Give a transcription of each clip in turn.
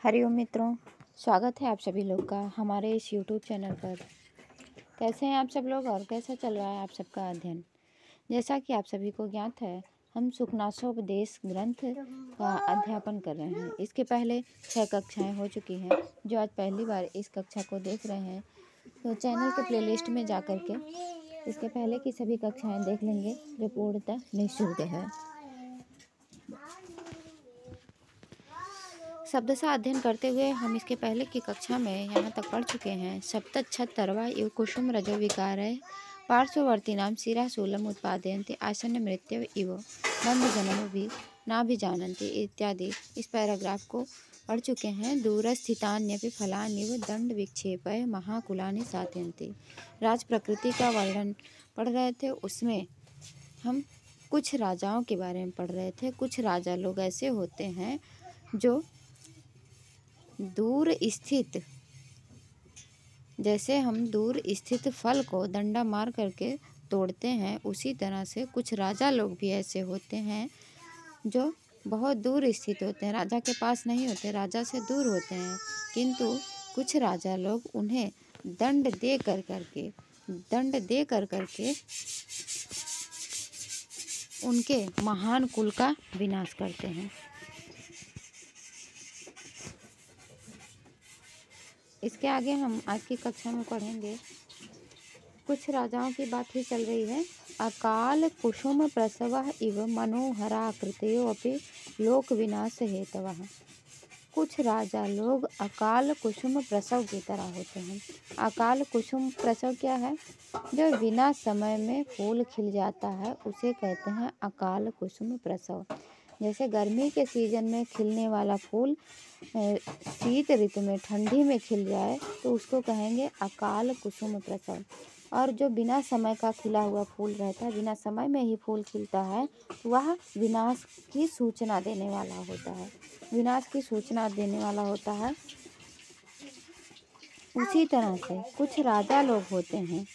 हरिओम मित्रों, स्वागत है आप सभी लोग का हमारे इस यूट्यूब चैनल पर। कैसे हैं आप सब लोग और कैसा चल रहा है आप सबका अध्ययन। जैसा कि आप सभी को ज्ञात है, हम सुखनासोपदेश ग्रंथ का अध्यापन कर रहे हैं। इसके पहले 6 कक्षाएं हो चुकी हैं। जो आज पहली बार इस कक्षा को देख रहे हैं तो चैनल के प्लेलिस्ट में जा कर के इसके पहले की सभी कक्षाएं देख लेंगे, जो पूर्णतः निःशुल्क है। शब्दशः अध्ययन करते हुए हम इसके पहले की कक्षा में यहाँ तक पढ़ चुके हैं। सप्तच्छतरवा इव कुसुम रजो विकारय पार्श्ववर्ती नाम शिरा शूलम उत्पादयन्ति आसन्न मृत्यु इव बंध जन्म भी ना भी जानन्ति इत्यादि इस पैराग्राफ को पढ़ चुके हैं। दूरस्थितान्यपि फलान्यव दंड विक्षेपय महाकुलानि साधयन्ति। राज प्रकृति का वर्णन पढ़ रहे थे। उसमें हम कुछ राजाओं के बारे में पढ़ रहे थे। कुछ राजा लोग ऐसे होते हैं जो दूर स्थित, जैसे हम दूर स्थित फल को डंडा मार करके तोड़ते हैं, उसी तरह से कुछ राजा लोग भी ऐसे होते हैं जो बहुत दूर स्थित होते हैं। राजा के पास नहीं होते, राजा से दूर होते हैं, किंतु कुछ राजा लोग उन्हें दंड दे कर करके उनके महान कुल का विनाश करते हैं। इसके आगे हम आज की कक्षा में पढ़ेंगे। कुछ राजाओं की बात ही चल रही है। अकाल कुसुम प्रसवः इव मनोहराकृतयो अपि लोक विनाश हेतवः। कुछ राजा लोग अकाल कुसुम प्रसव की तरह होते हैं। अकाल कुसुम प्रसव क्या है? जो बिना समय में फूल खिल जाता है उसे कहते हैं अकाल कुसुम प्रसव। जैसे गर्मी के सीजन में खिलने वाला फूल शीत ऋतु में ठंडी में खिल जाए तो उसको कहेंगे अकाल कुसुम प्रसव। और जो बिना समय का खिला हुआ फूल रहता है, बिना समय में ही फूल खिलता है, वह विनाश की सूचना देने वाला होता है। विनाश की सूचना देने वाला होता है। उसी तरह से कुछ राजा लोग होते हैं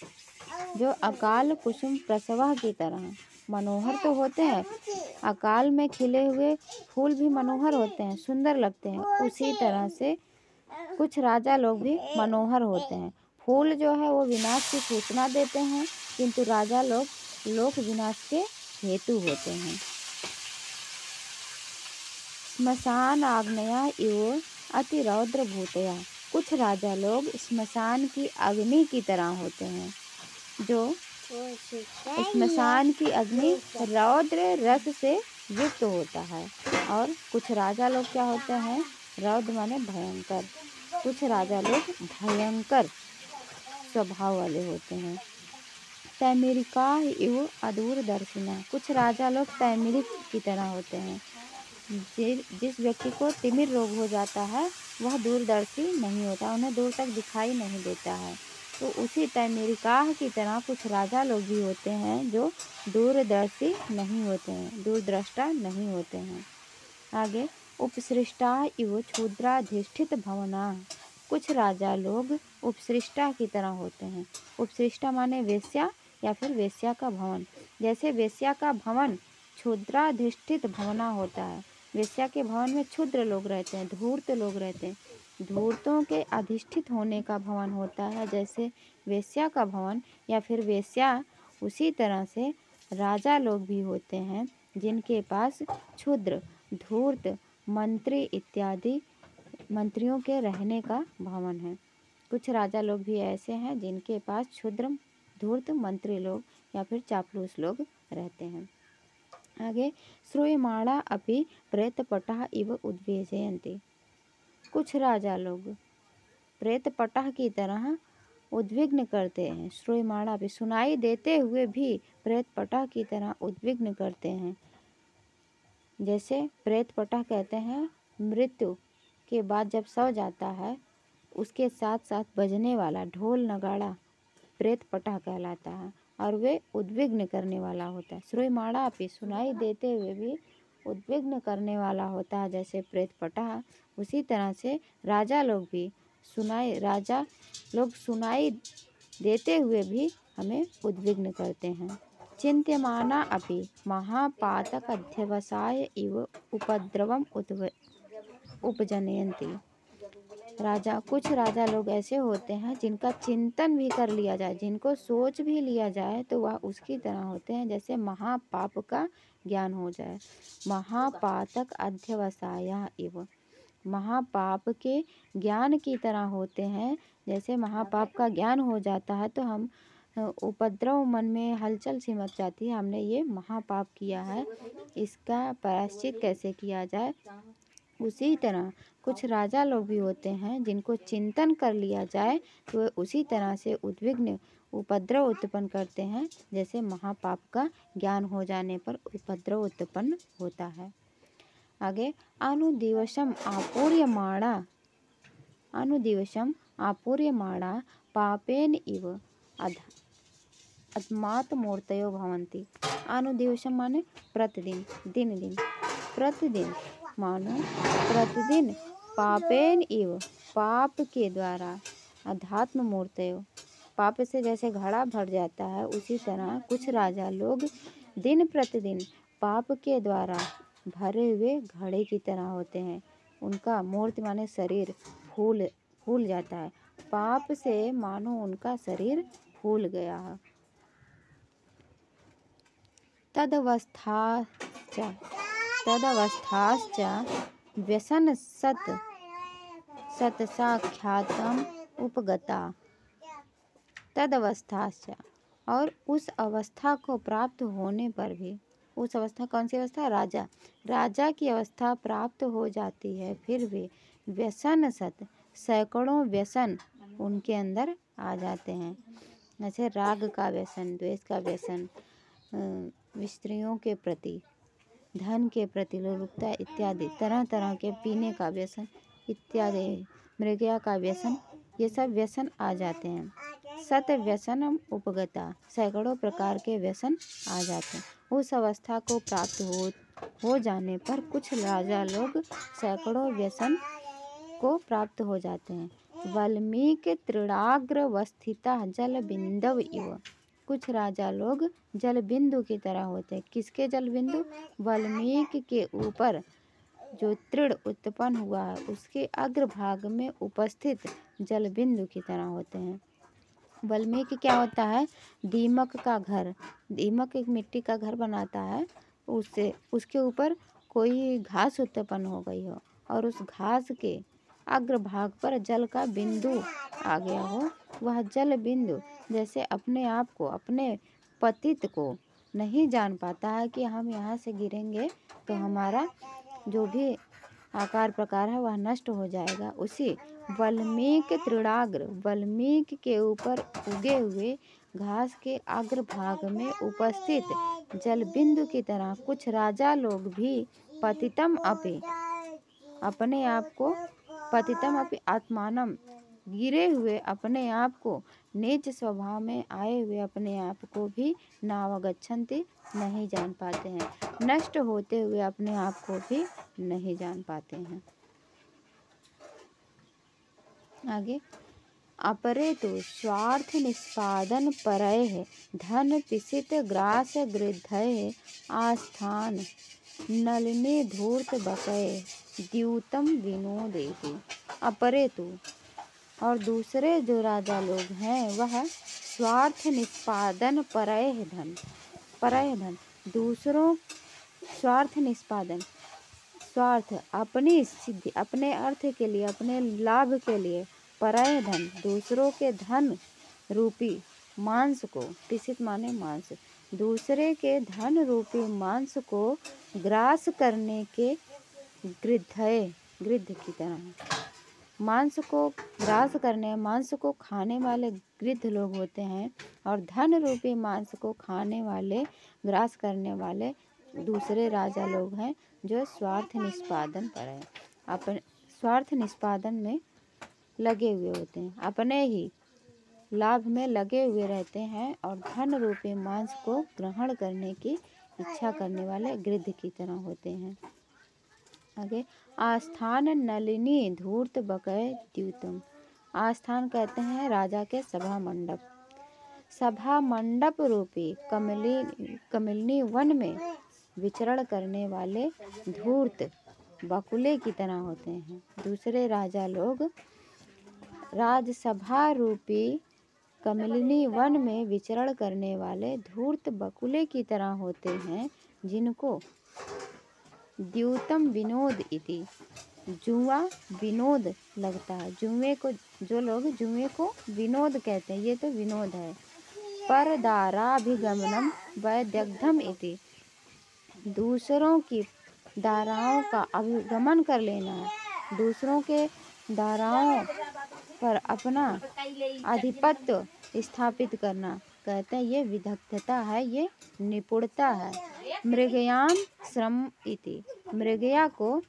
जो अकाल कुसुम प्रसवा की तरह मनोहर तो होते हैं। अकाल में खिले हुए फूल भी मनोहर होते हैं, सुंदर लगते हैं। उसी तरह से कुछ राजा लोग भी मनोहर होते हैं। फूल जो है वो विनाश की सूचना देते हैं, किंतु राजा लोग लोक विनाश के हेतु होते हैं। स्मशान आग्नेया इव अति रौद्र भूतया। कुछ राजा लोग स्मशान की अग्नि की तरह होते हैं। जो स्मशान की अग्नि रौद्र रस से युक्त होता है। और कुछ राजा लोग क्या होते हैं? रौद्र माने भयंकर। कुछ राजा लोग भयंकर स्वभाव वाले होते हैं। तैमिरिका इव अदूरदर्शिना। कुछ राजा लोग तैमिरिक की तरह होते हैं। जिस व्यक्ति को तिमिर रोग हो जाता है वह दूरदर्शी नहीं होता, उन्हें दूर तक दिखाई नहीं देता है। तो उसी तैमिरिकाह की तरह कुछ राजा लोग भी होते हैं जो दूरदर्शी नहीं होते हैं, दूरदृष्टा नहीं होते हैं। आगे उपसृष्टा इव क्षुद्राधिष्ठित भवना। कुछ राजा लोग उपसृष्टा की तरह होते हैं। उपसृष्टा माने वेश्या या फिर वेश्या का भवन। जैसे वेश्या का भवन क्षुद्राधिष्ठित भवना होता है। वेश्या के भवन में क्षुद्र लोग रहते हैं, धूर्त लोग रहते हैं। धूर्तों के अधिष्ठित होने का भवन होता है जैसे वेश्या का भवन या फिर वेश्या। उसी तरह से राजा लोग भी होते हैं जिनके पास क्षुद्र, धूर्त, मंत्री इत्यादि मंत्रियों के रहने का भवन है। कुछ राजा लोग भी ऐसे हैं जिनके पास क्षुद्र, धूर्त मंत्री लोग या फिर चापलूस लोग रहते हैं। आगे श्रूयमाणा अपि प्रेतपटः इव उद्वेजयन्ति। कुछ राजा लोग प्रेतपटः की तरह उद्विग्न करते हैं। श्रूयमाणा भी सुनाई देते हुए भी प्रेतपटः की तरह उद्विग्न करते हैं। जैसे प्रेतपटः कहते हैं मृत्यु के बाद जब सो जाता है उसके साथ साथ बजने वाला ढोल नगाड़ा प्रेतपटः कहलाता है और वे उद्विग्न करने वाला होता है। श्रूयमाणा भी सुनाई देते हुए भी उद्विग्न करने वाला होता है जैसे प्रेतपटः। उसी तरह से राजा लोग सुनाई देते हुए भी हमें उद्विग्न करते हैं। चिंत्यमाना अपि महापातक अध्यवसाय इव उपद्रवम उपजनयन्ति। कुछ राजा लोग ऐसे होते हैं जिनका चिंतन भी कर लिया जाए, जिनको सोच भी लिया जाए तो वह उसकी तरह होते हैं जैसे महापाप का ज्ञान हो जाए। महापातक अध्यवसाया इव, महापाप के ज्ञान की तरह होते हैं। जैसे महापाप का ज्ञान हो जाता है तो हम उपद्रव मन में हलचल सी मच जाती है, हमने ये महापाप किया है, इसका प्रायश्चित कैसे किया जाए। उसी तरह कुछ राजा लोग भी होते हैं जिनको चिंतन कर लिया जाए तो वे उसी तरह से उद्विग्न उपद्रव उत्पन्न करते हैं, जैसे महापाप का ज्ञान हो जाने पर उपद्रव उत्पन्न होता है। आगे अनुदिवसम आपूर्यमाणा पापेन इव अधमात मूर्तयो भवन्ति। अनुदिवसम माने प्रतिदिन, दिन दिन, प्रतिदिन मानो प्रतिदिन, पापेन इव पाप के द्वारा, अध्यात्म मूर्तयो पाप से जैसे घड़ा भर जाता है उसी तरह कुछ राजा लोग दिन प्रतिदिन पाप के द्वारा भरे हुए घड़े की तरह होते हैं। उनका मूर्ति माने शरीर फूल जाता है, पाप से मानो उनका शरीर फूल गया है। तदवस्थाश्च व्यसन सतसाख्यातम उपगता। तदवस्थाश्च, और उस अवस्था को प्राप्त होने पर भी, उस अवस्था कौन सी अवस्था, राजा की अवस्था प्राप्त हो जाती है, फिर भी व्यसन सैकड़ों व्यसन उनके अंदर आ जाते हैं। जैसे राग का व्यसन, द्वेष का व्यसन, स्त्रियों के प्रति, धन के प्रति लोलुपता इत्यादि, तरह तरह के पीने का व्यसन इत्यादि, मृगया का व्यसन, ये सब व्यसन आ जाते हैं। सत व्यसनम उपगता, सैकड़ों प्रकार के व्यसन आ जाते हैं। उस अवस्था को प्राप्त हो जाने पर कुछ राजा लोग सैकड़ों व्यसन को प्राप्त हो जाते हैं। वाल्मीकि तृणाग्रवस्थिता जल बिंदव इव, कुछ राजा लोग जल बिंदु की तरह होते हैं। किसके जल बिंदु, वाल्मीकि के ऊपर जो तृण उत्पन्न हुआ है उसके अग्रभाग में उपस्थित जल बिंदु की तरह होते हैं। वाल्मीकि क्या होता है, दीमक का घर, दीमक एक मिट्टी का घर बनाता है, उससे उसके ऊपर कोई घास उत्पन्न हो गई हो और उस घास के अग्रभाग पर जल का बिंदु आ गया हो, वह जल बिंदु जैसे अपने आप को, अपने पतित को नहीं जान पाता है कि हम यहाँ से गिरेंगे तो हमारा जो भी आकार प्रकार है वह नष्ट हो जाएगा। उसी वाल्मीकि तृणाग्र, वाल्मीकि के ऊपर उगे हुए घास के अग्रभाग में उपस्थित जल बिंदु की तरह कुछ राजा लोग भी पतितम अपि, अपने आप को, पतितम अपि आत्मानम, गिरे हुए अपने आप को, नीच स्वभाव में आए हुए अपने आप को भी नावगच्छन्ति, नहीं जान पाते हैं, नष्ट होते हुए अपने आप को भी नहीं जान पाते हैं। आगे अपरे तो स्वार्थ निष्पादन परैः धन पिसित ग्रास गृद्धये आस्थान नलिनी धूर्त बकये द्यूतम विनोदेहि। अपरे तो, और दूसरे जो राजा लोग हैं वह स्वार्थ निष्पादन परैः धन, दूसरों, स्वार्थ निष्पादन, स्वार्थ अपनी सिद्धि, अपने अर्थ के लिए, अपने लाभ के लिए, परैः धन, दूसरों के धन रूपी मांस को, पिसित माने मांस, दूसरे के धन रूपी मांस को ग्रास करने के गृद्धये, गृद्ध की तरह मांस को ग्रास करने, मांस को खाने वाले गृद्ध लोग होते हैं, और धन रूपी मांस को खाने वाले, ग्रास करने वाले दूसरे राजा लोग हैं जो स्वार्थ निष्पादन पर है, अपने स्वार्थ निष्पादन में लगे हुए होते हैं, अपने ही लाभ में लगे हुए रहते हैं और धन रूपी मांस को ग्रहण करने की इच्छा करने वाले गृद्ध की तरह होते हैं। आगे आस्थान नलिनी धूर्त बकय द्यूतम, आस्थान कहते हैं राजा के सभा मंडप, सभा मंडप रूपी कमलिनी वन में विचरण करने वाले धूर्त बकुले की तरह होते हैं। दूसरे राजा लोग राजसभा रूपी कमलिनी वन में विचरण करने वाले धूर्त बकुले की तरह होते हैं, जिनको द्यूतम विनोद इति जुआ विनोद लगता है। जुए को जो लोग जुए को विनोद कहते हैं, ये तो विनोद है। पर दाराभिगमनम वैदग्ध्यम इति दूसरों की धाराओं का अभिगमन कर लेना है, दूसरों के धाराओं पर अपना आधिपत्य स्थापित करना, कहते हैं ये विदग्धता है, ये निपुणता है। मृगयाम श्रम इति मृगया को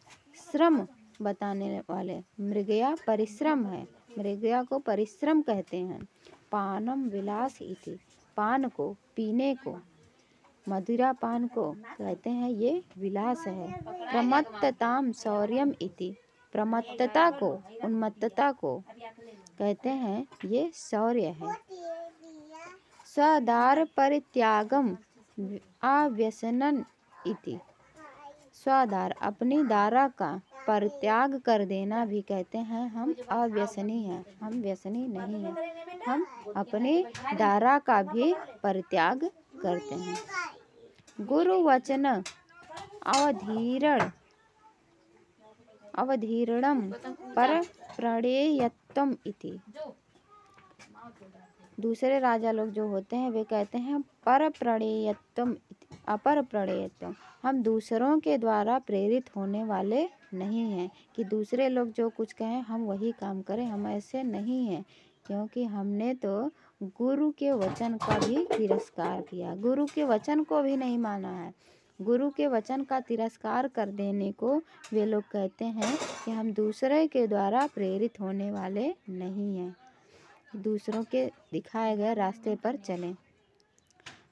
श्रम बताने वाले, मृगया परिश्रम है, मृगया को परिश्रम कहते हैं। पानम विलास इति पान को, पीने को, मदिरा पान को कहते हैं ये विलास है। प्रमत्तताम शौर्यम इति प्रमत्तता को, उन्मत्तता को कहते हैं ये शौर्य है। स्वदार परित्यागम अव्यसनन इति स्वदार अपनी दारा का परित्याग कर देना भी कहते हैं हम अव्यसनी हैं, हम व्यसनी नहीं हैं, हम अपनी दारा का भी परित्याग करते हैं। गुरु वचन अवधीरणम पर प्रणेयत्वम इति दूसरे राजा लोग जो होते हैं वे कहते हैं पर प्रणेयत्वम अपर प्रणेयत्वम, हम दूसरों के द्वारा प्रेरित होने वाले नहीं हैं कि दूसरे लोग जो कुछ कहें हम वही काम करें, हम ऐसे नहीं हैं, क्योंकि हमने तो गुरु के वचन का भी तिरस्कार किया, गुरु के वचन को भी नहीं माना है। गुरु के वचन का तिरस्कार कर देने को वे लोग कहते हैं कि हम दूसरे के द्वारा प्रेरित होने वाले नहीं हैं, दूसरों के दिखाए गए रास्ते पर चलें।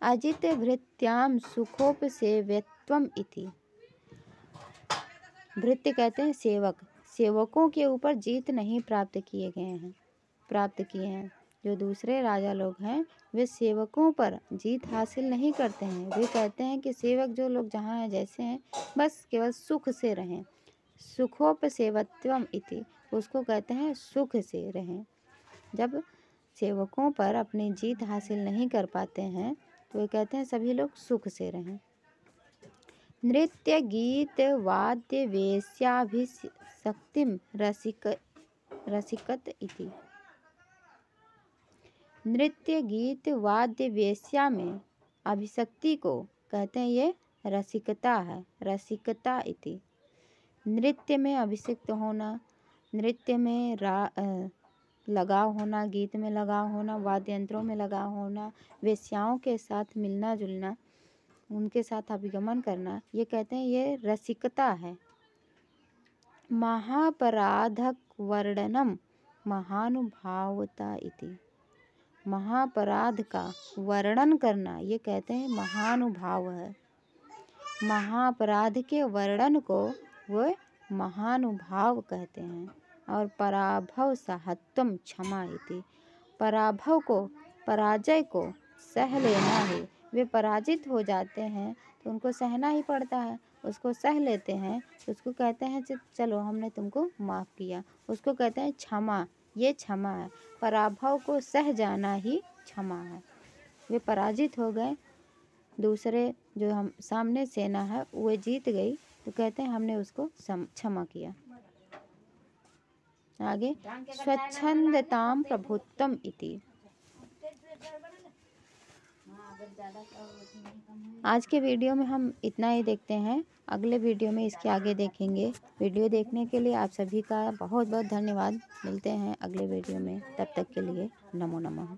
अजित भृत्याम सुखोपसेव्यत्वम इति भृत्य कहते हैं सेवक, सेवकों के ऊपर जीत नहीं प्राप्त किए हैं। जो दूसरे राजा लोग हैं वे सेवकों पर जीत हासिल नहीं करते हैं, वे कहते हैं कि सेवक जो लोग जहाँ हैं जैसे हैं बस केवल सुख से रहें। सुखोपसेवत्वम इति उसको कहते हैं सुख से रहें। जब सेवकों पर अपनी जीत हासिल नहीं कर पाते हैं तो वे कहते हैं सभी लोग सुख से रहें। नृत्य गीत वाद्य वेश्याभिषक्तिम रसिकत इति नृत्य गीत वाद्य वेश्या में अभिषक्ति को कहते हैं ये रसिकता है, रसिकता इति नृत्य में अभिषिक्त होना, नृत्य में लगाव होना, गीत में लगाव होना, वाद्य यंत्रों में लगाव होना, वेश्याओं के साथ मिलना जुलना, उनके साथ अभिगमन करना, ये कहते हैं ये रसिकता है। महापराधक वर्णनम महानुभावता इति महापराध का वर्णन करना ये कहते हैं महानुभाव है। महापराध के वर्णन को वो महानुभाव कहते हैं। और पराभव सहत्वम क्षमा इति पराभव को, पराजय को सह लेना है। वे पराजित हो जाते हैं तो उनको सहना ही पड़ता है, उसको सह लेते हैं तो उसको कहते हैं चलो हमने तुमको माफ़ किया, उसको कहते हैं क्षमा, ये क्षमा है। पराभव को सह जाना ही क्षमा है। वे पराजित हो गए, दूसरे जो हम सामने सेना है वो जीत गई तो कहते हैं हमने उसको क्षमा किया। आगे स्वच्छंदताम प्रभुत्वम इति आज के वीडियो में हम इतना ही देखते हैं, अगले वीडियो में इसके आगे देखेंगे। वीडियो देखने के लिए आप सभी का बहुत बहुत धन्यवाद। मिलते हैं अगले वीडियो में, तब तक के लिए नमो नमः।